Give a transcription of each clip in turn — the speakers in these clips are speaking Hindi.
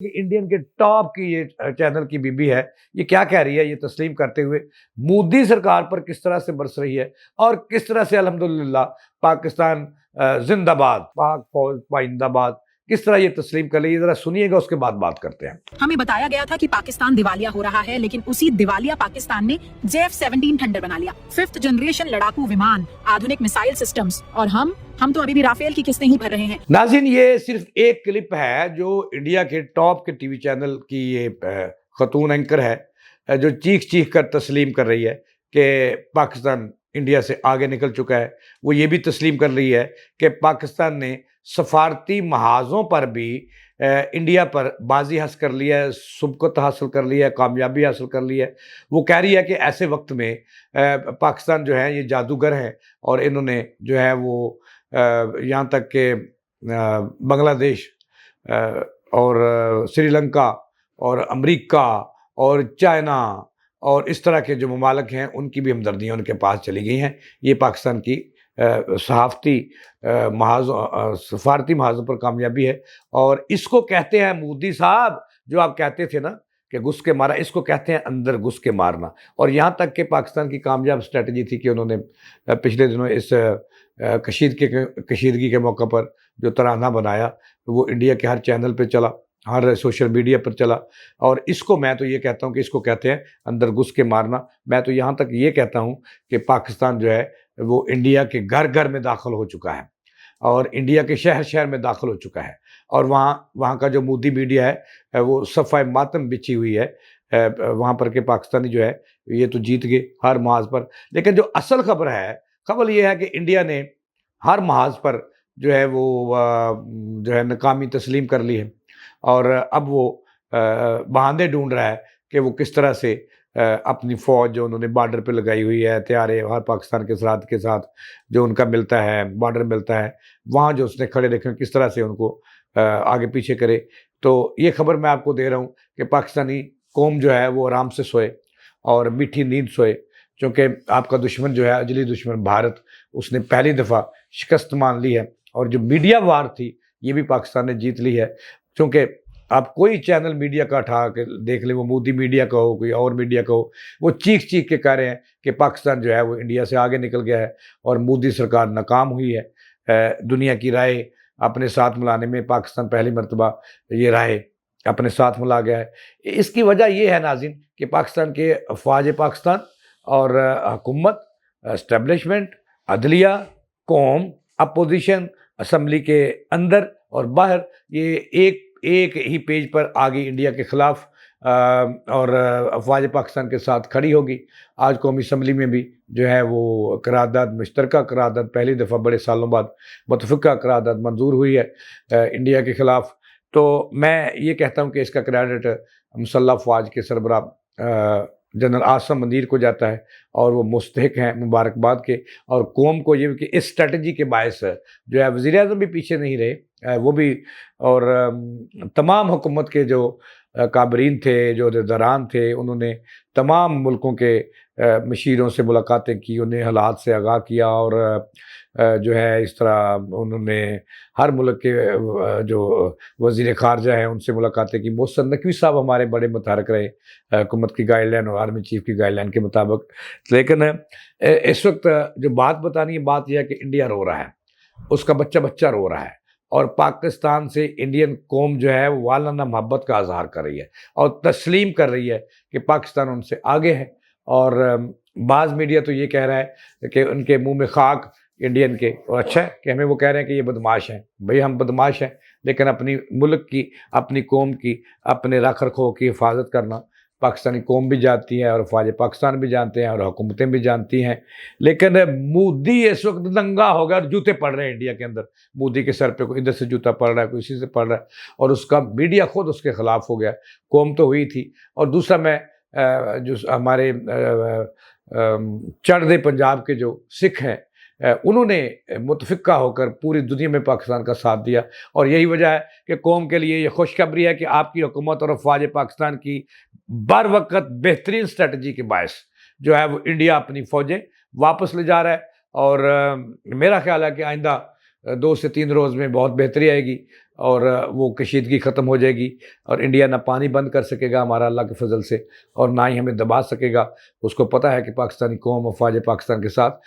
इंडियन के टॉप की ये चैनल की बीबी है, ये क्या कह रही है ये तस्लीम करते हुए, मोदी सरकार पर किस तरह से बरस रही है और किस तरह से अल्हम्दुलिल्लाह पाकिस्तान जिंदाबाद, पाक फौज पाइंदाबाद, किस तरह ये तस्लीम कर रही है, जरा सुनिएगा, उसके बाद बात करते हैं। हमें बताया गया था कि पाकिस्तान दिवालिया हो रहा है, लेकिन उसी दिवालिया पाकिस्तान ने JF-17 थंडर बना लिया, 5th जनरेशन लड़ाकू विमान, आधुनिक मिसाइल सिस्टम्स, और हम तो अभी भी राफेल की किस्तें ही भर रहे हैं। नाज़रीन, ये सिर्फ एक क्लिप है जो इंडिया के टॉप के टीवी चैनल की ये खतून एंकर है, जो चीख चीख कर तस्लीम कर रही है कि पाकिस्तान इंडिया से आगे निकल चुका है। वो ये भी तस्लीम कर रही है कि पाकिस्तान ने सफारती महाज़ों पर भी इंडिया पर बाजी हासिल कर लिया है, सुबकत हासिल कर लिया है, कामयाबी हासिल कर ली है। वो कह रही है कि ऐसे वक्त में पाकिस्तान जो है ये जादूगर है और इन्होंने जो है वो यहाँ तक कि बांग्लादेश और श्रीलंका और अमेरिका और चाइना और इस तरह के जो ममालिक हैं उनकी भी हमदर्दियाँ उनके पास चली गई हैं। ये पाकिस्तान की सहाफ़ती सफारती महाज़ों पर कामयाबी है और इसको कहते हैं मोदी साहब, जो आप कहते थे ना कि घुस के मारा, इसको कहते हैं अंदर घुस के मारना। और यहाँ तक कि पाकिस्तान की कामयाब स्ट्रेटजी थी कि उन्होंने पिछले दिनों इस कशीदगी के मौके पर जो तराना बनाया, वो इंडिया के हर चैनल पे चला, हर सोशल मीडिया पर चला। और इसको मैं तो ये कहता हूँ कि इसको कहते हैं अंदर घुस के मारना। मैं तो यहाँ तक ये कहता हूँ कि पाकिस्तान जो है वो इंडिया के घर घर में दाखिल हो चुका है और इंडिया के शहर शहर में दाखिल हो चुका है और वहाँ वहाँ का जो मोदी मीडिया है वो सफ़ाए मातम बिछी हुई है वहाँ पर के पाकिस्तानी जो है ये तो जीत गए हर महाज पर। लेकिन जो असल खबर है, खबर ये है कि इंडिया ने हर महाज पर जो है वो जो है नाकामी तस्लीम कर ली है और अब वो बहाने ढूंढ रहा है कि वो किस तरह से अपनी फ़ौज जो उन्होंने बॉर्डर पे लगाई हुई है, हथियारे हर पाकिस्तान के सरहद के साथ जो उनका मिलता है, बॉर्डर मिलता है, वहाँ जो उसने खड़े रखे किस तरह से उनको आगे पीछे करे। तो ये खबर मैं आपको दे रहा हूँ कि पाकिस्तानी कौम जो है वो आराम से सोए और मीठी नींद सोए, क्योंकि आपका दुश्मन जो है, अजली दुश्मन भारत, उसने पहली दफ़ा शिकस्त मान ली है और जो मीडिया वार थी ये भी पाकिस्तान ने जीत ली है। क्योंकि आप कोई चैनल मीडिया का उठा के देख ले, वो मोदी मीडिया का हो, कोई और मीडिया का हो, वो चीख चीख के कह रहे हैं कि पाकिस्तान जो है वो इंडिया से आगे निकल गया है और मोदी सरकार नाकाम हुई है। दुनिया की राय अपने साथ मिलाने में पाकिस्तान पहली मरतबा ये राय अपने साथ मिला गया है। इसकी वजह ये है नाज़रीन कि पाकिस्तान के अफवाज पाकिस्तान और हुकूमत, एस्टेब्लिशमेंट, अदलिया, कौम, अपोजिशन, असम्बली के अंदर और बाहर, ये एक एक ही पेज पर आ गई इंडिया के ख़िलाफ़ और अफवाज पाकिस्तान के साथ खड़ी होगी। आज कौमी असम्बली में भी जो है वो करारदाद, मुश्तरका करारदाद, पहली दफ़ा बड़े सालों बाद मुतफ़िक़ा करारदाद मंजूर हुई है इंडिया के ख़िलाफ़। तो मैं ये कहता हूँ कि इसका क्रेडिट मुसल्लह अफ़वाज के सरबराह जनरल आसिम मुनीर को जाता है और वो मुस्तहिक हैं मुबारकबाद के। और कौम को ये कि इस स्ट्रेटजी के बायस जो है वज़ीर-ए-आज़म भी पीछे नहीं रहे, वो भी, और तमाम हुकूमत के जो काबरीन थे, जो दरान थे, उन्होंने तमाम मुल्कों के मशीरों से मुलाकातें की, उन्हें हालात से आगाह किया और जो है इस तरह उन्होंने हर मुल्क के जो वज़ीर ख़ारजा हैं उनसे मुलाकातें की। मोहसिन नकवी साहब हमारे बड़े मुतहरक रहे हुकूमत की गाइडलाइन और आर्मी चीफ की गाइडलाइन के मुताबिक। लेकिन इस वक्त जो बात बतानी है, बात यह है कि इंडिया रो रहा है, उसका बच्चा बच्चा रो रहा है और पाकिस्तान से इंडियन कौम जो है वो वालाना मोहब्बत का इज़हार कर रही है और तस्लीम कर रही है कि पाकिस्तान उनसे आगे है। और बाज़ मीडिया तो ये कह रहा है कि उनके मुंह में खाक इंडियन के, और अच्छा है कि हमें वो कह रहे हैं कि ये बदमाश हैं। भाई हम बदमाश हैं, लेकिन अपनी मुल्क की, अपनी कौम की, अपने रख रखाव की हिफाजत करना पाकिस्तानी कौम भी जानती है और अफवाज पाकिस्तान भी जानते हैं और हुकूमतें भी जानती हैं। लेकिन मोदी इस वक्त दंगा हो गया और जूते पड़ रहे हैं इंडिया के अंदर। मोदी के सर पे कोई इधर से जूता पड़ रहा है, कोई इसी से पड़ रहा है और उसका मीडिया खुद उसके ख़िलाफ़ हो गया। कौम तो हुई थी। और दूसरा, मैं जो हमारे चढ़दे पंजाब के जो सिख हैं, उन्होंने मुतफ़िक़ा होकर पूरी दुनिया में पाकिस्तान का साथ दिया और यही वजह है कि कौम के लिए ये खुशखबरी है कि आपकी हुकूमत और अफ़वाज पाकिस्तान की बर वक़्त बेहतरीन स्ट्रेटजी के बायस जो है वो इंडिया अपनी फ़ौजें वापस ले जा रहा है। और मेरा ख़्याल है कि आइंदा 2 से 3 रोज़ में बहुत बेहतरी आएगी और वो कशीदगी ख़त्म हो जाएगी और इंडिया ना पानी बंद कर सकेगा हमारा अल्लाह के फजल से, और ना ही हमें दबा सकेगा। उसको पता है कि पाकिस्तानी कौम अफवाज पाकिस्तान के साथ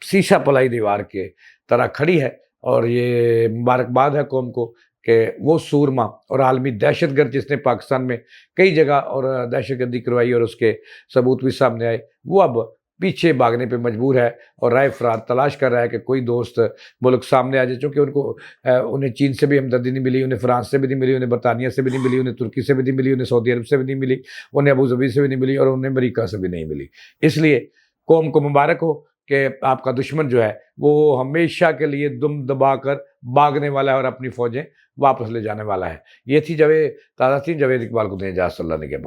शीशा पलाई दीवार के तरह खड़ी है, और ये मुबारकबाद है कौम को कि वो सूरमा और आलमी दहशतगर्द जिसने पाकिस्तान में कई जगह और दहशतगर्दी करवाई और उसके सबूत भी सामने आए, वो अब पीछे भागने पे मजबूर है और राह फरार तलाश कर रहा है कि कोई दोस्त मुल्क सामने आ जाए। चूँकि उन्हें चीन से भी हमदर्दी नहीं मिली, उन्हें फ्रांस से भी नहीं मिली, उन्हें बरतानिया से भी नहीं मिली, उन्हें तुर्की से भी नहीं मिली, उन्हें सऊदी अरब से भी नहीं मिली, उन्हें अबू धाबी से भी नहीं मिली और उन्हें अमेरिका से भी नहीं मिली। इसलिए कौम को मुबारक हो कि आपका दुश्मन जो है वो हमेशा के लिए दुम दबाकर भागने वाला है और अपनी फ़ौजें वापस ले जाने वाला है। ये थी ताज़ा थी जावेद इकबाल को दें इजाज़त, अल्लाह ने के बाद।